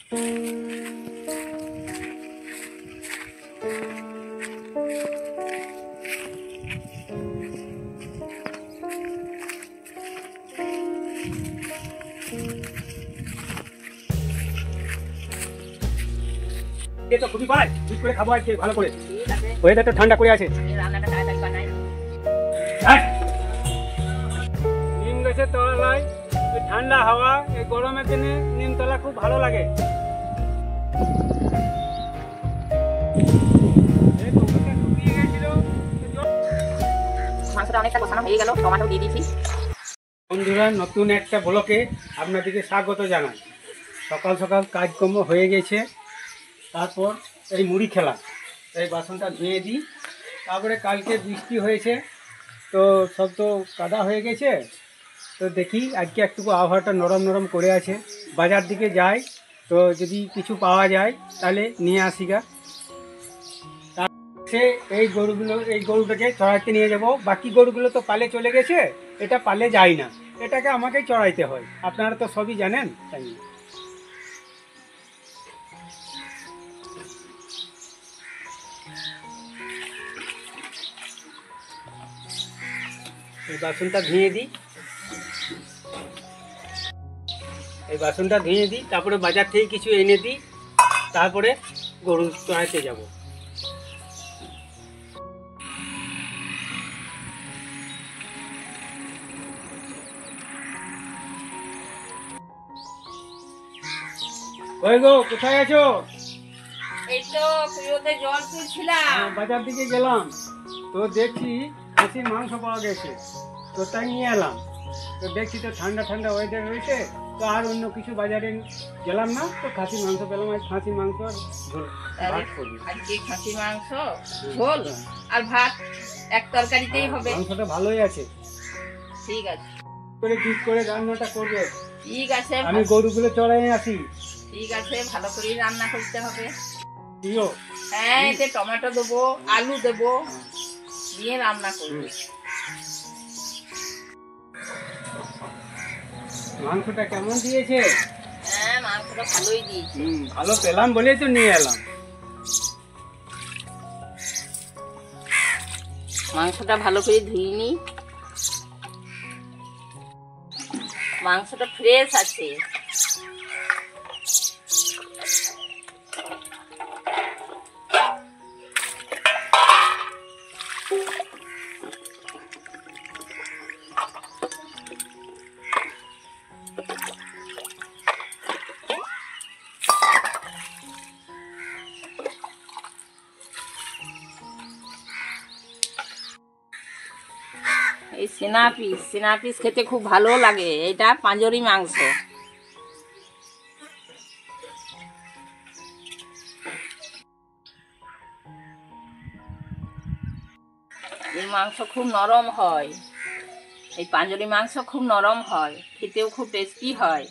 তো খুবই ভাই ঠিক করে খাবো আজকে ভালো করে। ওয়েদারটা ঠান্ডা করে আছে। নিম গাছের তলায় ঠান্ডা হাওয়া, এই গরমের দিনে নিমতলা খুব ভালো লাগে। মাংসটা অনেকটা কষানো হয়ে গেল, টমেটো দিয়ে দিয়েছি। বন্ধুরা, নতুন একটা ব্লকে আপনাদেরকে স্বাগত জানাই। সকাল সকাল কাজকর্ম হয়ে গেছে, তারপর এই মুড়ি খেলা, এই বাসনটা ধুয়ে দিই। তারপরে কালকে বৃষ্টি হয়েছে, তো সব তো কাদা হয়ে গেছে। তো দেখি আজকে একটু আবহাওয়াটা নরম নরম করে আছে। বাজার দিকে যাই, তো যদি কিছু পাওয়া যায় তাহলে নিয়ে আসি গা। সে এই গরুটাকে চড়াইতে নিয়ে যাব। বাকি গরুগুলো তো পালে চলে গেছে, এটা পালে যায় না, এটাকে আমাকেই চড়াইতে হয়। আপনারা তো সবই জানেন, তাই না? এই বাসনটা ধুয়ে দিই, তারপরে বাজার থেকে কিছু এনে দিই, তারপরে গরু চড়াইতে যাব। ওই গো, কোথায় আছো? এই তো কুয়োতে জল তুলছিলাম। বাজার দিকে গেলাম, তো দেখছি খাসির মাংস পাওয়া গেছে, তো তাই নিয়ে এলাম। তো দেখছি তো ঠান্ডা ঠান্ডা ওয়েদার রয়েছে, তো আর অন্য কিছু বাজারে গেলাম না, তো খাসির মাংস পেলাম। আজ খাসির মাংস আর ঝোল ভাত করবি। আজকে খাসির মাংস ঝোল আর ভাত এক তরকারিতেই হবে। মাংসটা ভালোই আছে, ঠিক আছে। করে ঠিক করে রান্নাটা করবে। ঠিক আছে, আমি গরুগুলো চড়াই আসি। ঠিক আছে, ভালো করে রান্না করতে হবে। দিও। হ্যাঁ, এতে টমেটো দেবো, আলু দেবো, দিয়ে রান্না করবো। মাংসটা কেমন দিয়েছে? হ্যাঁ, মাংসটা ভালোই দিয়েছি। ভালো পেলাম বলেই তো নিয়ে এলাম। মাংসটা ভালো করে ধুয়ে নি। মাংসটা ফ্রেশ আছে। এই সেনা পিস খেতে খুব ভালো লাগে। এটা পাঁজরি মাংস। এই মাংস খুব নরম হয়। এই পাঁজরি মাংস খুব নরম হয়, খেতেও খুব টেস্টি হয়।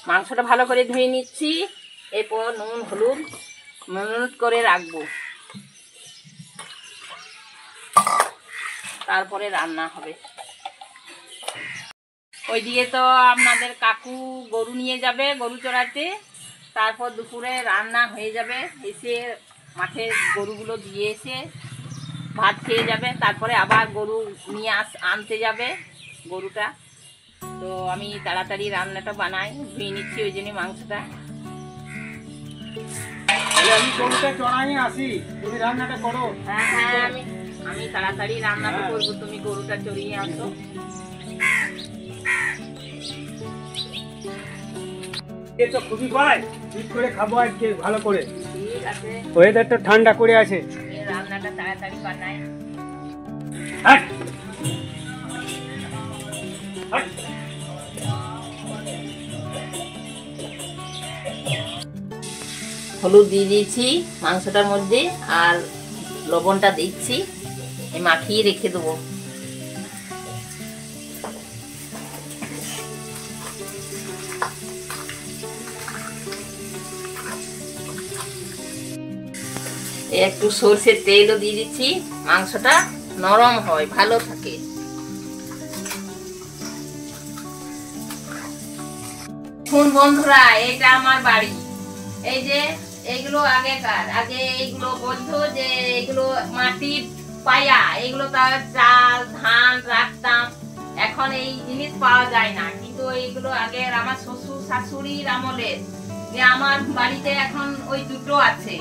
মাংসটা ভালো করে ধুয়ে নিচ্ছি, এরপর নুন হলুদ মিনিট করে রাখবো, তারপরে রান্না হবে। ওইদিকে তো আপনাদের কাকু গরু নিয়ে যাবে, গরু চড়াতে। তারপর দুপুরে রান্না হয়ে যাবে, এসে মাঠে গরুগুলো দিয়ে এসে ভাত খেয়ে যাবে। তারপরে আবার গরু নিয়ে আনতে যাবে গরুটা। তো আমি তাড়াতাড়ি রান্নাটা বানাই, ধুয়ে নিচ্ছি ওই জন্য মাংসটা। আমি গরুটা চড়াই আসি, তুমি রান্নাটা করো। হ্যাঁ হ্যাঁ, আমি তাড়াতাড়ি রান্নাটা করবো, তুমি গরুটা চড়িয়ে আসো। এ তো খুবই ভাই ঠিক করে খাবো আজকে ভালো করে। ঠিক আছে, ওয়েদারটা ঠান্ডা করে আছে। রান্নাটা তাড়াতাড়ি বানাই। হলুদ দিয়ে দিয়েছি মাংসটার মধ্যে, আর লবণটা দিচ্ছি, মাখিয়ে রেখে দেবো। একটু সরষের তেলও দিয়ে দিচ্ছি, মাংসটা নরম হয়, ভালো থাকে। শুন বন্ধুরা, এটা আমার বাড়ি। এই যে এইগুলো আগেকার, আগে এইগুলো বলতো যে এইগুলো মাটির পায়া, এগুলো তার চাল ধান রাখতাম। এখন এই জিনিস পাওয়া যায় না, কিন্তু এইগুলো আগের আমার শ্বশুর শাশুড়ির আমলের। যে আমার বাড়িতে এখন ওই দুটো আছে,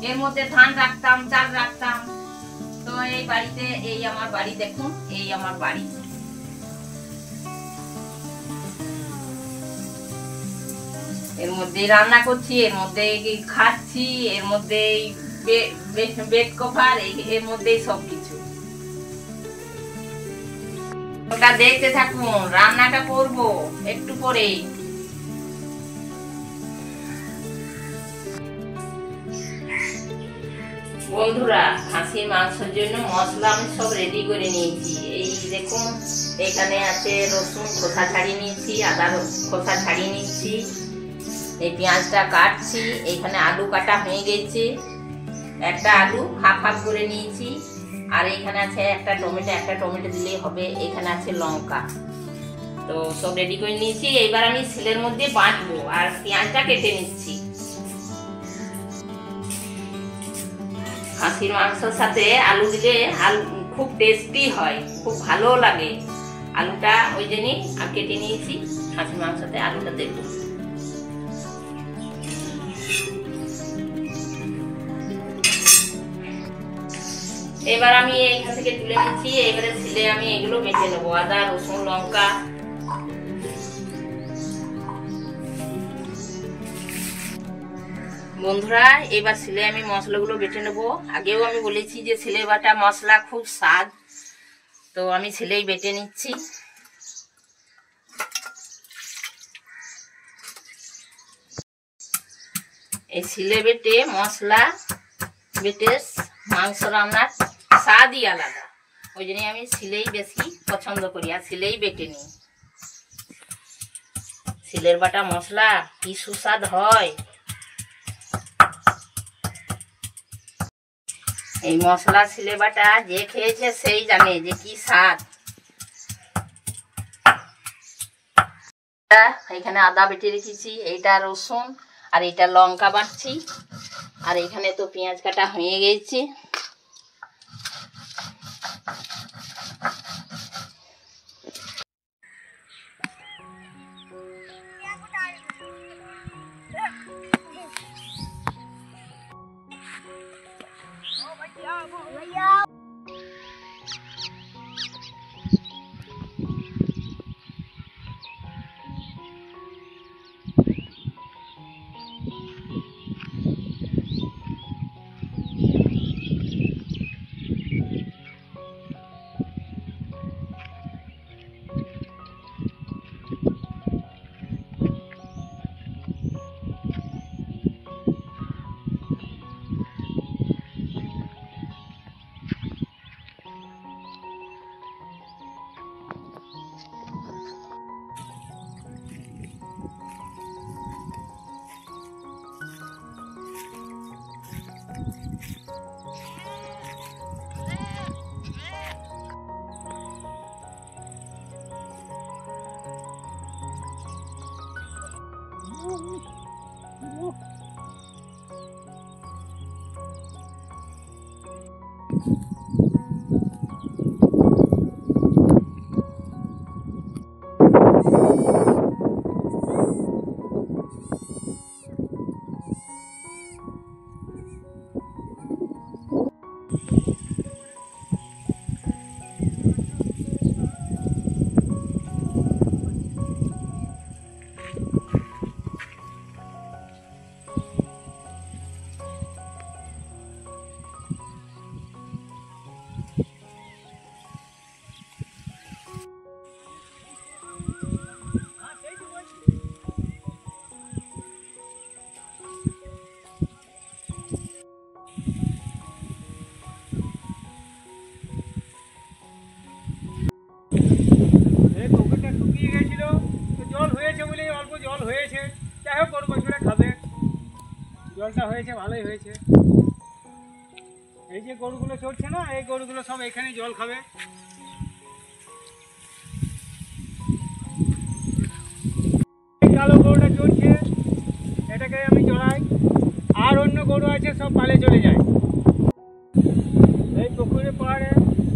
এর মধ্যে ধান রাখতাম চাল রাখতাম। তো এই বাড়িতে, এই আমার বাড়ি, দেখুন এই আমার বাড়ি। এর মধ্যে রান্না করছি, এর মধ্যে খাচ্ছি, এর মধ্যে বেড কভার, এর মধ্যেই সবকিছু। ওটা দেখতে থাকুন, রান্নাটা করব একটু পরেই। বন্ধুরা, খাসির মাংসের জন্য মশলা আমি সব রেডি করে নিয়েছি। এই দেখুন, এখানে আছে রসুন খোসা ছাড়িয়ে নিয়েছি, আদা খোসা ছাড়িয়ে নিচ্ছি, এই পেঁয়াজটা কাটছি, এইখানে আলু কাটা হয়ে গেছে, একটা আলু হাফ হাফ করে নিয়েছি, আর এইখানে আছে একটা টমেটো দিলেই হবে, এখানে আছে লঙ্কা। তো সব রেডি করে নিয়েছি। এইবার আমি শিলের মধ্যে বাটবো আর পেঁয়াজটা কেটে নিচ্ছি। খাসির মাংসের সাথে আলু দিলে খুব টেস্টি হয়, খুব ভালো লাগে। আলুটা ওই জন্যই কেটে নিয়েছি। খাসির মাংসতে আলুটা দেবো। এবার আমি এইখান থেকে তুলে নিচ্ছি। এবারে শিলে আমি এগুলো বেটে নেবো, আদা রসুন লঙ্কা। বন্ধুরা, এবার শিলে আমি মশলাগুলো বেটে নেবো। আগেও আমি বলেছি যে শিলে বাটা মশলা খুব স্বাদ, তো আমি শিলেই বেটে নিচ্ছি। এই শিলে বেটে মশলা বেটে মাংস রান্নার স্বাদই আলাদা, ওই জন্যই আমি শিলেই বেশি পছন্দ করি আর শিলেই বেটে নিই। শিলের বাটা মশলা কি সুস্বাদ হয়। এই মশলা শিলে বাটা যে খেয়েছে সেই জানে যে কি স্বাদ। এখানে আদা বেটে রেখেছি, এইটা রসুন আর এইটা লঙ্কা বাটছি, আর এখানে তো পেঁয়াজ কাটা হয়ে গেছে। জলটা হয়েছে, ভালোই হয়েছে। এই যে গরুগুলো চড়ছে না, এই গরুগুলো সব এখানে জল খাবে। কালো গরুটা আমি চড়াই, আর অন্য গরু আছে সব পালে চলে যায়। এই পুকুরে পাহাড়ে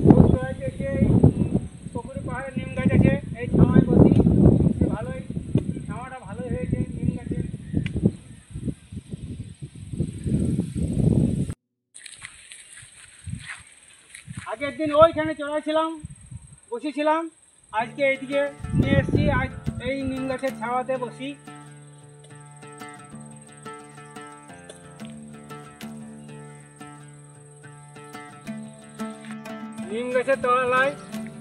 গরু চড়াইতে এসে এই পুকুরে পাহাড়ে নিম গাছ আছে, এই ছাওয়ায় বসি, ভালোই ছাওয়াটা ভালোই হয়েছে নিম গাছে। আগের দিন ওইখানে চড়াইছিলাম, বসেছিলাম, আজকে এইদিকে নিয়ে এসেছি, আজ এই নিম গাছের ছাওয়াতে বসি। নিম গাছের তলায়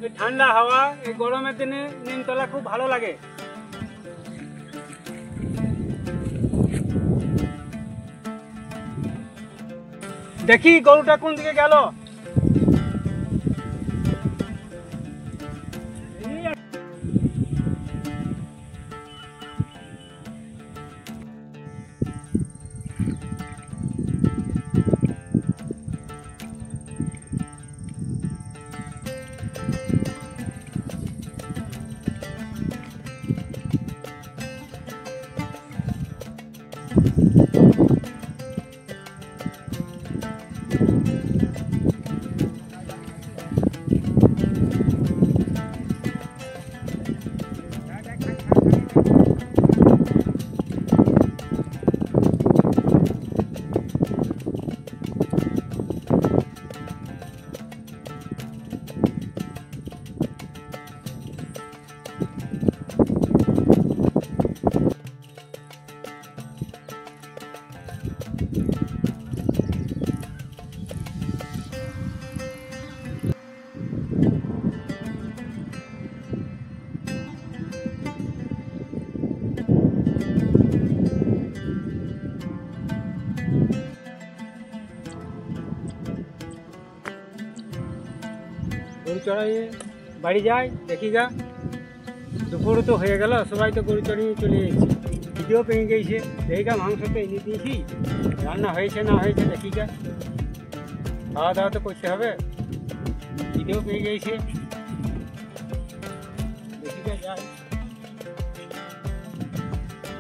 এই ঠান্ডা হাওয়া, এই গরমের দিনে নিমতলা খুব ভালো লাগে। দেখি গরুটা কোন দিকে গেল। গরু চড়াইয়ে বাড়ি যাই, দেখি গা দুপুরও তো হয়ে গেল, সবাই তো গরু চড়িয়ে চলে এসেছে, ভিডিও পেয়ে গেছে। দেখি গা মাংস তো এনে দিয়েছি, রান্না হয়েছে না হয়েছে দেখি গা, খাওয়া দাওয়া তো করতে হবে, ভিডিও পেয়ে গেছে, দেখি গা যাই।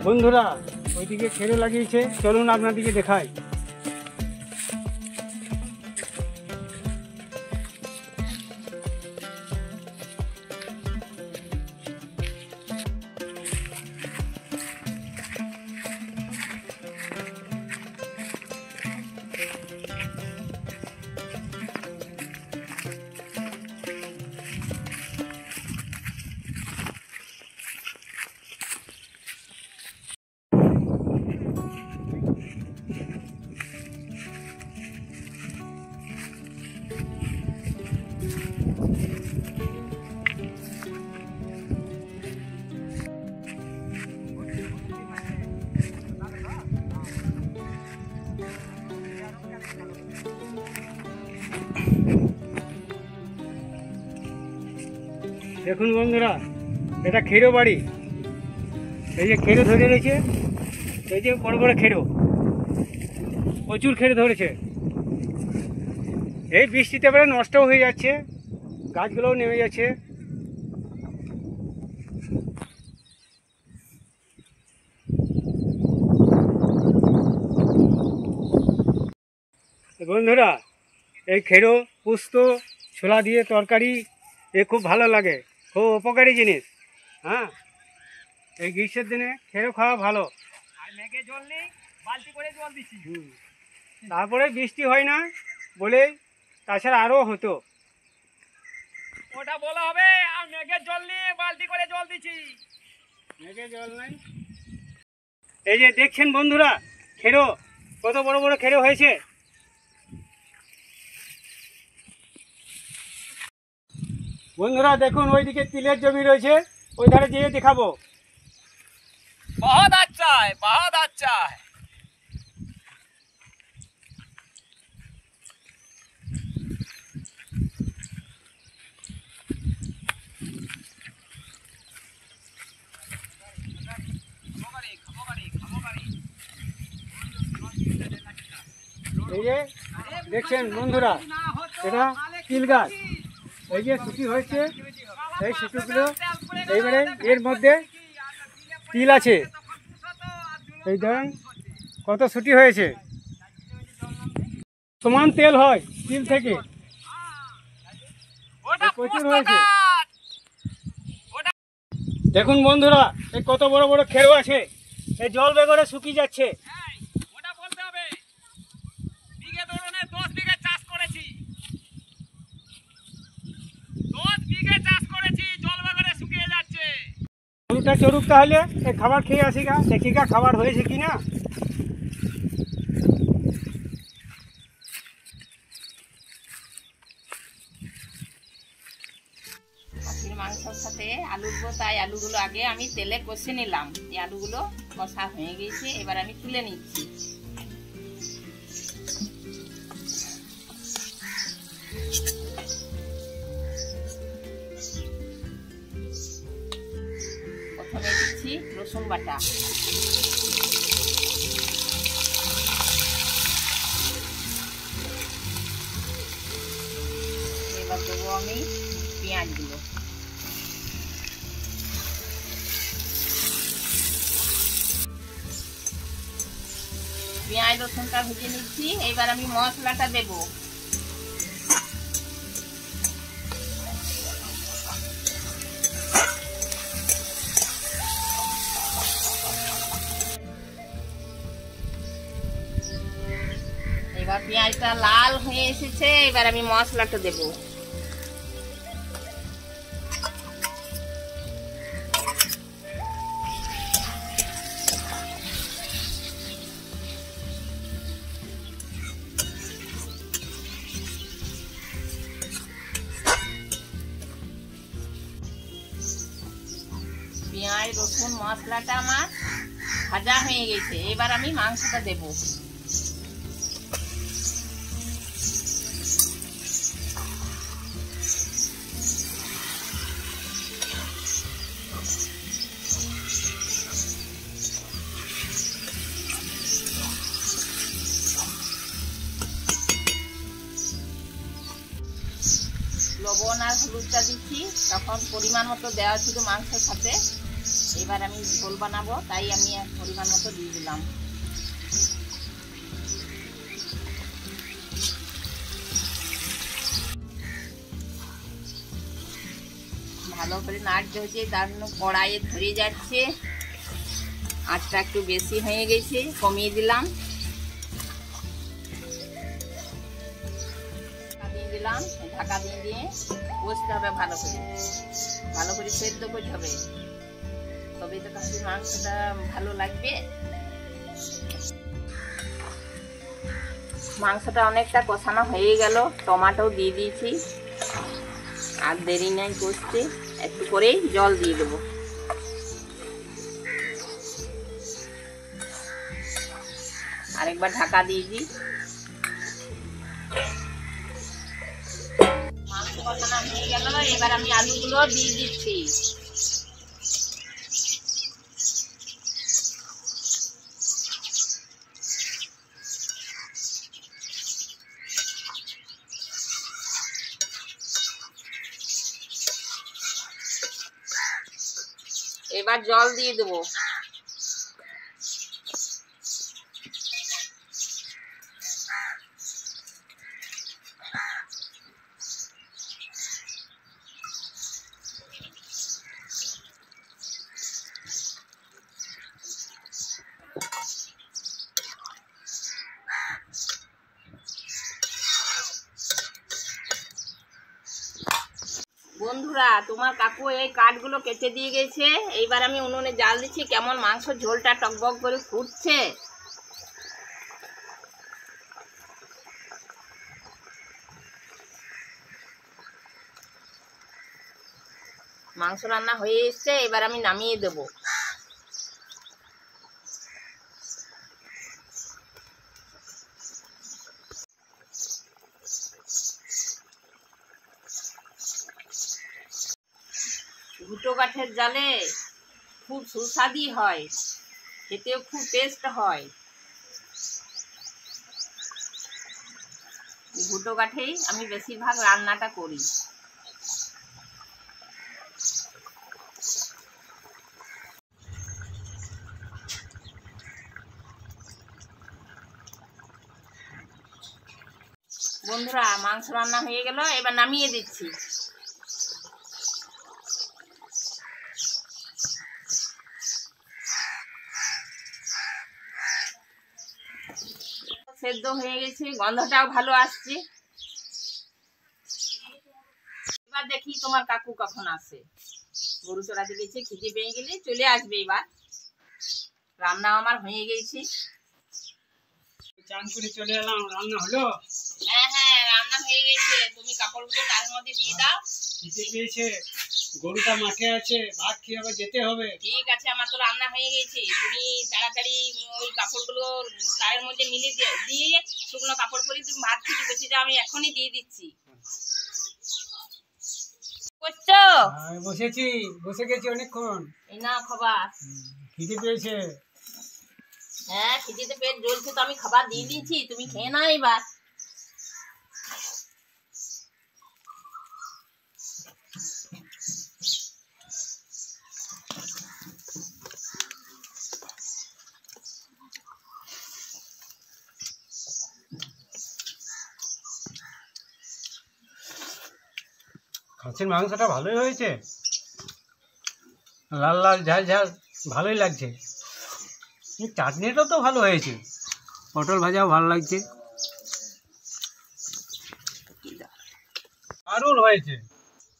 বন্ধুরা ওইদিকে খেড়ে লাগিয়েছে, চলুন আপনাদিকে দেখাই। দেখুন বন্ধুরা, এটা খেরো বাড়ি, এই যে খেরো ধরে রয়েছে, এই যে বড় বড় খেরো, প্রচুর খেরো ধরেছে। এই বৃষ্টিতে এবারে নষ্টও হয়ে যাচ্ছে, গাছগুলোও নেমে যাচ্ছে। বন্ধুরা এই খেরো পুস্ত ছোলা দিয়ে তরকারি, এ খুব ভালো লাগে, খুব উপকারী জিনিস। হ্যাঁ, এই গ্রীষ্মের দিনে খেরো খাওয়া ভালো। আর মেঘে জল নেই, বালতি করে জল দিচ্ছি। তারপরে বৃষ্টি হয় না বলে, তাছাড়া আরও হতো। ওটা বলা হবে, আর মেঘের জল নিয়ে বালতি করে জল দিচ্ছি। মেঘে জল নাই। এই যে দেখছেন বন্ধুরা, খেরো কত বড় বড় খেরো হয়েছে। বন্ধুরা দেখুন, ওইদিকে তিলের জমি রয়েছে, ওই ধারে যেয়ে দেখাবো। बहुत अच्छा है, बहुत अच्छा है। এই যে দেখছেন বন্ধুরা, এটা তিল গাছ, এই যে শুকি হয়েছে, এই শুকিগুলো এইবারে এর মধ্যে তিল আছে। এই ধরেন কত ছুটি হয়েছে? সমান তেল হয় তিল থেকে, ওটা প্রচুর পোস্ত হয়েছে। কাঠ। দেখুন বন্ধুরা, এই কত বড় বড় খেরো আছে, এই জল বেগরে শুকিয়ে যাচ্ছে। এই, ওটা বলতে হবে। বিঘে ধরনে 10 বিঘে চাষ করেছি। 10 বিঘে চাষ করেছি, জল বাগানে শুকিয়ে যাচ্ছে। আলুটা চড়ুক, তাহলে এই খাবার খেয়ে আসি গা, দেখি গা খাবার হয়েছে কিনা। খাসির মাংসের সাথে আলু দেবো, তাই আলুগুলো আগে আমি তেলে কষে নিলাম। এই আলুগুলো কষা হয়ে গেছে, এবার আমি তুলে নিচ্ছি। প্রথমে দিচ্ছি রসুন বাটা, এবার দেবো আমি পেঁয়াজগুলো, পেঁয়াজ রসুনটা ভেজে নিচ্ছি। এবার আমি মশলাটা দেব। এবার পেঁয়াজটা লাল হয়ে এসেছে, এবার আমি মশলাটা দেব। পেঁয়াজ রসুন মশলাটা আমার ভাজা হয়ে গেছে, এবার আমি মাংসটা দেব। লবণ আর হলুদটা দিচ্ছি, তখন পরিমাণ মতো দেওয়া ছিল মাংসের সাথে। এবার আমি ঝোল বানাবো, তাই আমি পরিমাণ মতো দিয়ে দিলাম। ভালো করে নাড়তে হচ্ছে, তার জন্য কড়াইয়ে ধরে যাচ্ছে। আঁচটা একটু বেশি হয়ে গেছে, কমিয়ে দিলাম। দিলাম ঢাকা দিয়ে কষতে হবে, ভালো করে সেদ্ধ করতে হবে, তবেই তো খাসির মাংসটা ভালো লাগবে। মাংসটা অনেকটা কষানো হয়ে গেল, টমেটো দিয়ে দিয়েছি। আর দেরি নাই কষতে, একটু করেই জল দিয়ে দেবো। আরেকবার ঢাকা দিয়ে দিই। মাংস কষানো হয়ে গেল, এবার আমি আলুগুলো দিয়ে দিচ্ছি। এবার জল দিয়ে দেবো। বন্ধুরা, তোমার কাকু এই কাঠগুলো কেটে দিয়ে গেছে। এইবার আমি উনুনে জাল দিচ্ছি। কেমন মাংস ঝোলটা টকবক করে ফুটছে। মাংস রান্না হয়ে এসছে, এবার আমি নামিয়ে দেব। ঘুটো কাঠের জালে খুব সুস্বাদু হয়, খেতেও খুব টেস্ট হয়। ঘুটো কাঠেই আমি বেশিরভাগ রান্নাটা করি। বন্ধুরা মাংস রান্না হয়ে গেল, এবার নামিয়ে দিচ্ছি। সেদ্ধ হয়ে গেছে, গন্ধটাও ভালো আসছে। এবার দেখি তোমার কাকু কখন আসে। গরু চড়াতে গেছে, খিদে পেয়ে গেলে চলে আসবে। এবার রান্না আমার হয়ে গেছে। চান করে চলে এলাম, রান্না হলো। হ্যাঁ হ্যাঁ, রান্না হয়ে গেছে। তুমি কাপড়গুলো তার মধ্যে দিয়ে দাও। খিদে পেয়েছে, গরুটা মাঠে আছে, ভাত খেয়ে আবার যেতে হবে। ঠিক আছে, আমার তো রান্না হয়ে গেছে। তুমি তাড়াতাড়ি ওই কাপড়গুলো তারের মধ্যে মিলে দিয়ে শুকনো কাপড় পরে তুমি ভাত খেতে বসে যাও। আমি এখনই দিয়ে দিচ্ছি। করছো? বসেছি, বসে গেছি অনেকক্ষণ। এই নাও খাবার। খিদে পেয়েছে। হ্যাঁ, খিদেতে পেট জ্বলছে তো, আমি খাবার দিয়ে দিচ্ছি, তুমি খেয়ে নাও এবার। খাসির মাংসটা ভালোই হয়েছে, লাল লাল ঝাল ঝাল, ভালোই লাগছে। চাটনিটাও তো ভালো হয়েছে, পটল ভাজাও ভালো লাগছে। দারুণ হয়েছে।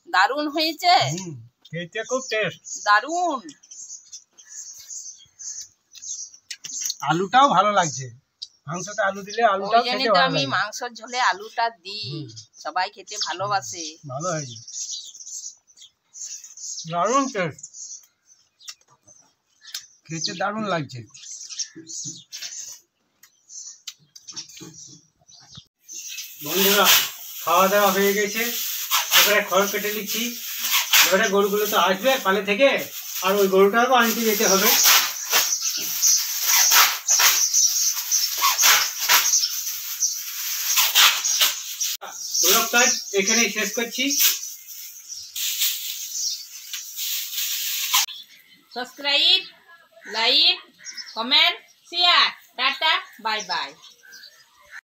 দারুণ হয়েছে। খেতে খুব টেস্ট। দারুণ। আলুটাও ভালো লাগছে, মাংসতে আলু দিলে আলুটাও ওই জন্যই খেতে তো ভালো আমি লাগে। মাংসর ঝোলে আলুটা দিই, সবাই খেতে ভালোবাসে। ভালো হয়েছে, দারুণ টেস্ট, খেতে দারুণ লাগছে। বন্ধুরা খাওয়া দাওয়া হয়ে গেছে, এবারে খড় কেটে নিচ্ছি। এবারে গরুগুলো তো আসবে পালে থেকে, আর ওই গরুটাকেও আনতে যেতে হবে। ব্লগটা এখানেই শেষ করছি। Subscribe, like, comment, share. Tata, bye bye.